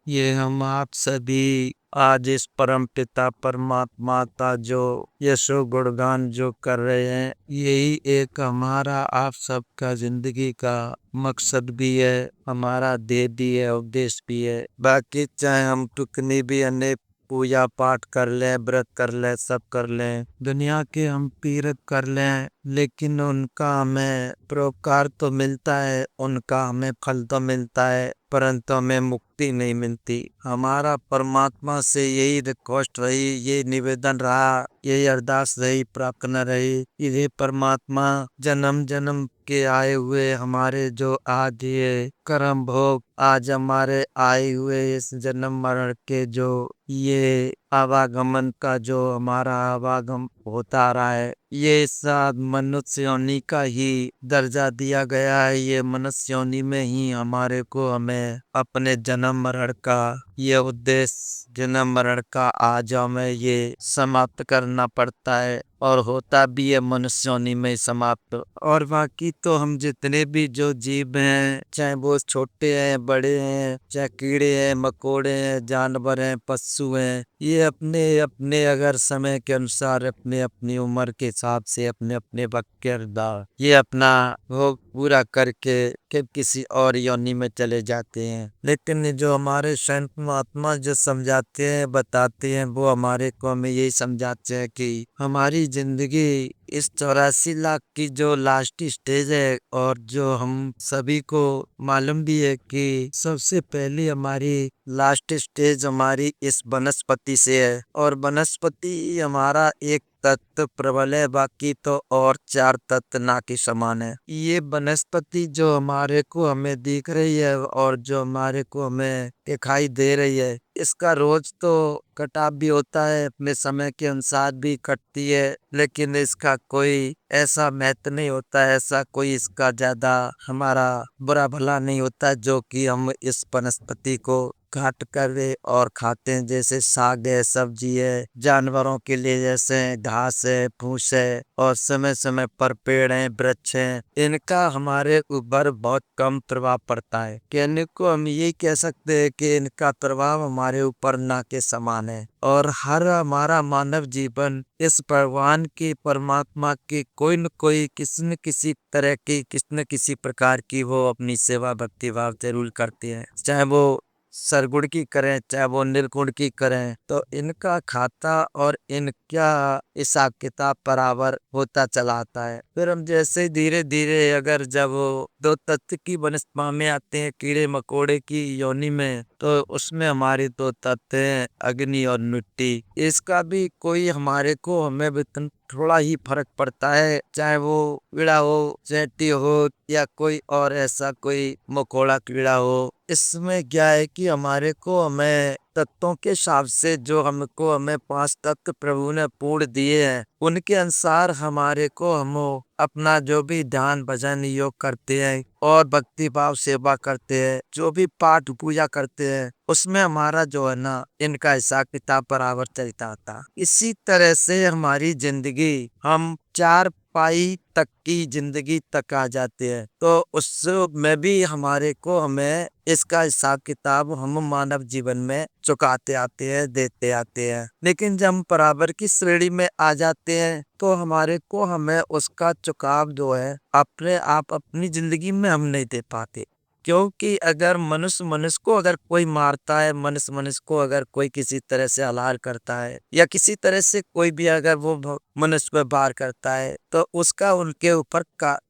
ये हम आप सभी आज इस परम पिता परमात्मा का जो यशो गुणगान जो कर रहे हैं, यही एक हमारा आप सबका जिंदगी का मकसद भी है, हमारा ध्येय भी है, उद्देश्य भी है। बाकी चाहे हम कितनी भी अन्य पूजा पाठ कर लें, व्रत कर लें, सब कर लें, दुनिया के हम तीर्थ कर लें, लेकिन उनका हमें परोपकार तो मिलता है, उनका हमें फल तो मिलता है, परंतु हमें मुक्ति नहीं मिलती। हमारा परमात्मा से यही रिक्वेस्ट रही, ये निवेदन रहा, यही अरदास रही, प्रार्थना रही कि हे परमात्मा, जन्म जन्म के आए हुए हमारे जो आज ये कर्म भोग, आज हमारे आए हुए इस जन्म मरण के जो ये आवागमन का जो हमारा आवागम होता आ रहा है, ये सब मनुष्य योनि का ही दर्जा दिया गया है। ये मनुष्य योनि में ही हमारे को हमें अपने जन्म मरण का ये उद्देश्य जन्म मरण का आज हमें ये समाप्त करना पड़ता है, और होता भी है मनुष्य योनि में समाप्त। और बाकी तो हम जितने भी जो जीव हैं, चाहे वो छोटे हैं, बड़े हैं, चाहे कीड़े हैं, मकोड़े हैं, जानवर हैं, पशु हैं, ये अपने अपने अगर समय के अनुसार अपने अपनी उम्र के हिसाब से अपने अपने वक्त के अनुसार ये अपना भोग पूरा करके फिर किसी और योनि में चले जाते हैं। लेकिन ये जो हमारे संत महात्मा जो समझाते हैं, बताते हैं, वो हमारे को हमें यही समझाते हैं कि हमारी जिंदगी इस 84 लाख की जो लास्ट स्टेज है, और जो हम सभी को मालूम भी है कि सबसे पहले हमारी लास्ट स्टेज हमारी इस वनस्पति से है, और वनस्पति हमारा एक तत्व प्रबल है, बाकी तो और 4 तत्व ना के समान है। ये वनस्पति जो हमारे को हमें दिख रही है और जो हमारे को हमें दिखाई दे रही है, इसका रोज तो कटाव भी होता है, अपने समय के अनुसार भी कटती है, लेकिन इसका कोई ऐसा महत्व नहीं होता है, ऐसा कोई इसका ज्यादा हमारा बुरा भला नहीं होता जो कि हम इस वनस्पति को काट कर और खाते हैं। जैसे साग है, सब्जी है, जानवरों के लिए जैसे घास है, फूस है, और समय समय पर पेड़ हैं, वृक्ष हैं, इनका हमारे ऊपर बहुत कम प्रभाव पड़ता है। कहने को हम ये कह सकते हैं कि इनका प्रभाव हमारे ऊपर ना के समान है, और हर हमारा मानव जीवन इस भगवान की परमात्मा की कोई न कोई किसी न किसी तरह की किसी न किसी प्रकार की वो अपनी सेवा भक्ति भाव जरूर करते हैं, चाहे वो सरगुण की करें, चाहे वो निर्गुण की करें, तो इनका खाता और इनका हिसाब किताब बराबर होता चला आता है। फिर हम जैसे धीरे धीरे अगर जब वो 2 तत्व की वनस्पति में आते हैं, कीड़े मकोड़े की योनि में, तो उसमें हमारे 2 तत्व हैं, अग्नि और मिट्टी। इसका भी कोई हमारे को हमें वेतन थोड़ा ही फर्क पड़ता है, चाहे वो कीड़ा हो, चैंटी हो, या कोई और ऐसा कोई मकोड़ा कीड़ा हो। इसमें क्या है कि हमारे को हमें तत्वों के हिसाब से जो हमको हमें 5 तत्व प्रभु ने पूर्ण दिए हैं, उनके अनुसार हमारे को हम अपना जो भी ध्यान भजन योग करते हैं और भक्ति भाव सेवा करते हैं, जो भी पाठ पूजा करते हैं, उसमें हमारा जो है ना, इनका हिसाब किताब बराबर चलता था। इसी तरह से हमारी जिंदगी हम 4 पाई तक की जिंदगी तक आ जाते हैं, तो उसमें भी हमारे को हमें इसका हिसाब किताब हम मानव जीवन में चुकाते आते हैं, देते आते हैं। लेकिन जब हम बराबर की श्रेणी में आ जाते हैं, तो हमारे को हमें उसका चुकाव जो है अपने आप अपनी जिंदगी में हम नहीं दे पाते। क्योंकि अगर मनुष्य मनुष्य को अगर कोई मारता है, मनुष्य मनुष्य को अगर कोई किसी तरह से हलाल करता है, या किसी तरह से कोई भी अगर वो मनुष्य पर वार करता है, तो उसका उनके ऊपर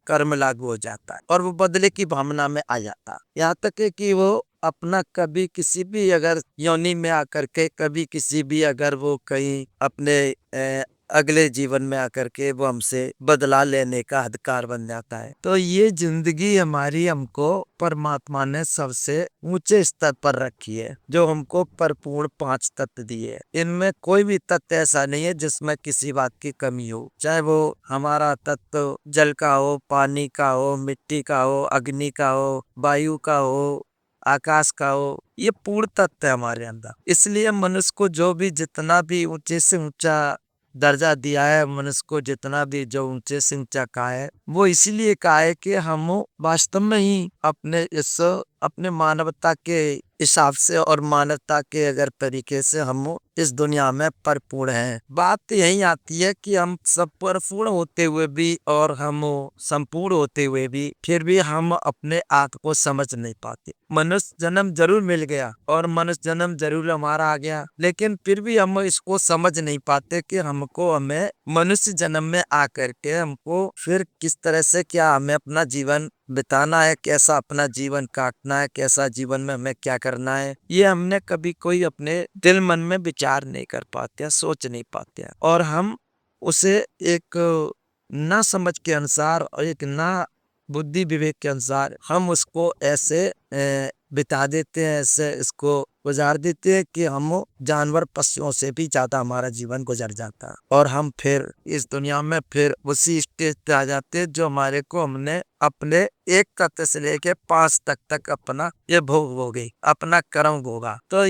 कर्म लागू हो जाता है, और वो बदले की भावना में आ जाता है। यहाँ तक है कि वो अपना कभी किसी भी अगर योनि में आकर के कभी किसी भी अगर वो कहीं अपने अगले जीवन में आकर के वो हमसे बदला लेने का अधिकार बन जाता है। तो ये जिंदगी हमारी हमको परमात्मा ने सबसे ऊंचे स्तर पर रखी है, जो हमको परिपूर्ण 5 तत्व दिए। इनमें कोई भी तत्व ऐसा नहीं है जिसमें किसी बात की कमी हो, चाहे वो हमारा तत्व जल का हो, पानी का हो, मिट्टी का हो, अग्नि का हो, वायु का हो, आकाश का हो, ये पूर्ण तत्व है हमारे अंदर। इसलिए मनुष्य को जो भी जितना भी ऊंचे से ऊंचा दर्जा दिया है, मनुष्य को जितना भी जो ऊंचे से ऊंचा कहा है, वो इसीलिए कहा है कि हम वास्तव में ही अपने इस अपने मानवता के हिसाब से और मानवता के अगर तरीके से हम इस दुनिया में परिपूर्ण हैं। बात यही आती है कि हम सब परिपूर्ण होते हुए भी और हम संपूर्ण होते हुए भी फिर भी हम अपने आप को समझ नहीं पाते। मनुष्य जन्म जरूर मिल गया और मनुष्य जन्म जरूर हमारा आ गया, लेकिन फिर भी हम इसको समझ नहीं पाते कि हमें मनुष्य जन्म में आकर के हमको फिर किस तरह से क्या हमें अपना जीवन बिताना है, कैसा अपना जीवन काटना है, कैसा जीवन में हमें क्या करना है, ये हमने कभी कोई अपने दिल मन में विचार नहीं कर पाते, सोच नहीं पाते। और हम उसे एक ना समझ के अनुसार और एक ना बुद्धि विवेक के अनुसार हम उसको ऐसे बिता देते हैं, ऐसे इसको गुजार देते हैं कि हम जानवर पशुओं से भी ज्यादा हमारा जीवन गुजर जाता है। और हम फिर इस दुनिया में फिर उसी स्टेज पे आ जाते हैं जो हमारे को हमने अपने 1 तत्व से लेके 5 तक अपना ये भोग भोगी, अपना कर्म भोगा। तो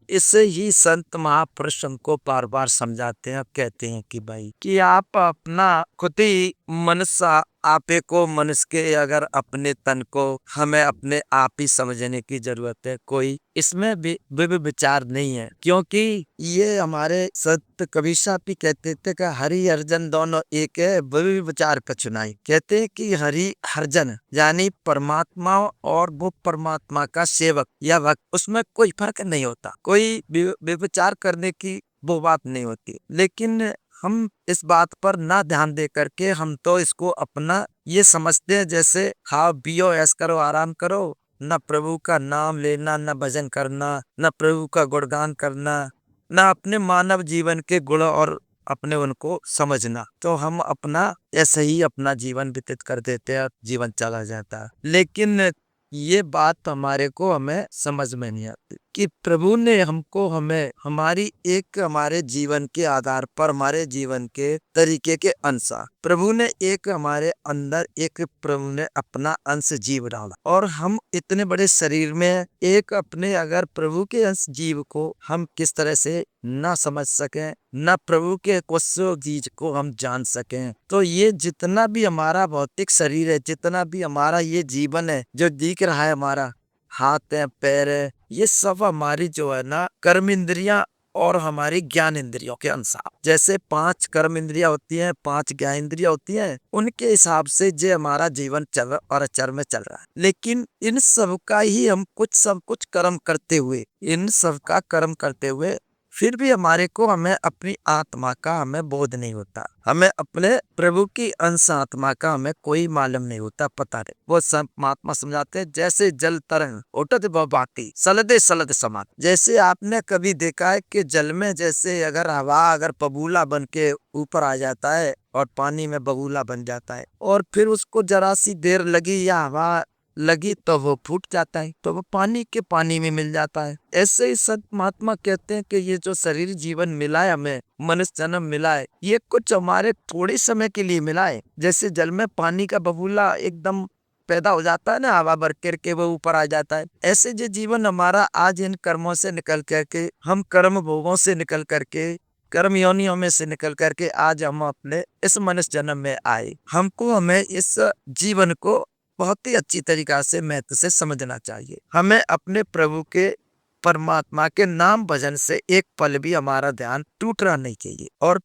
इससे ही संत महापुरुष हमको बार बार समझाते हैं, कहते हैं कि भाई कि आप अपना खुद ही मनुष्य आपे को मनुष्य के अगर अपने तन को हमें अपने आप ही समझने की जरूरत है। कोई इसमें भी विचार नहीं है, क्योंकि ये हमारे संत कबीर साहब भी कहते थे कि हरि हरिजन दोनों एक है, विचार कछु नहीं। कहते हैं कि हरि हरिजन यानी परमात्मा और वो परमात्मा का सेवक या भक्त, उसमें कोई फर्क नहीं होता, कोई विचार करने की वो बात नहीं होती। लेकिन हम इस बात पर ना ध्यान दे करके हम तो इसको अपना ये समझते हैं जैसे खाओ पियो ऐश करो आराम करो, न प्रभु का नाम लेना, न भजन करना, न प्रभु का गुणगान करना, न अपने मानव जीवन के गुण और अपने उनको समझना। तो हम अपना ऐसे ही अपना जीवन व्यतीत कर देते हैं, जीवन चला जाता है। लेकिन ये बात हमें समझ में नहीं आती कि प्रभु ने हमको हमें हमारे जीवन के आधार पर, हमारे जीवन के तरीके के अनुसार प्रभु ने प्रभु ने अपना अंश जीव डाला। और हम इतने बड़े शरीर में अपने अगर प्रभु के अंश जीव को हम किस तरह से ना समझ सकें, ना प्रभु के कुछ चीज को हम जान सकें, तो ये जितना भी हमारा भौतिक शरीर है, जितना भी हमारा ये जीवन है जो दिख रहा है, हमारा हाथ है, पैर है, ये सब हमारी जो है ना कर्म इंद्रियां और हमारी ज्ञान इंद्रियों के अनुसार, जैसे 5 कर्म इंद्रियां होती हैं, 5 ज्ञान इंद्रियां होती हैं, उनके हिसाब से जो हमारा जीवन चल रहा और अचर में चल रहा है। लेकिन इन सब का ही हम सब कुछ कर्म करते हुए, इन सब का कर्म करते हुए फिर भी हमें अपनी आत्मा का हमें बोध नहीं होता, हमें अपने प्रभु की अंश आत्मा का हमें कोई मालूम नहीं होता, पता नहीं। वो सब महात्मा समझाते हैं जैसे जल तरंग उठत बाटी सलदे सलद समात। जैसे आपने कभी देखा है कि जल में जैसे अगर हवा अगर बबूला बन के ऊपर आ जाता है और पानी में बबूला बन जाता है, और फिर उसको जरा सी देर लगी या हवा लगी तो वो फूट जाता है, तो वो पानी में मिल जाता है। ऐसे ही संत महात्मा कहते हैं कि ये जो शरीर जीवन मिला है, हमें मनुष्य जन्म मिला है, ये कुछ हमारे थोड़े समय के लिए मिला है। जैसे जल में पानी का बबूला एकदम पैदा हो जाता है ना, हवा भर करके वो ऊपर आ जाता है, ऐसे जो जीवन हमारा आज इन कर्मों से निकल करके, हम कर्म भोगों से निकल करके, कर्म योनियों में से निकल करके आज हम अपने इस मनुष्य जन्म में आए। हमें इस जीवन को बहुत ही अच्छी तरीका से महत्व से समझना चाहिए। हमें अपने प्रभु के परमात्मा के नाम भजन से एक पल भी हमारा ध्यान टूटना नहीं चाहिए। और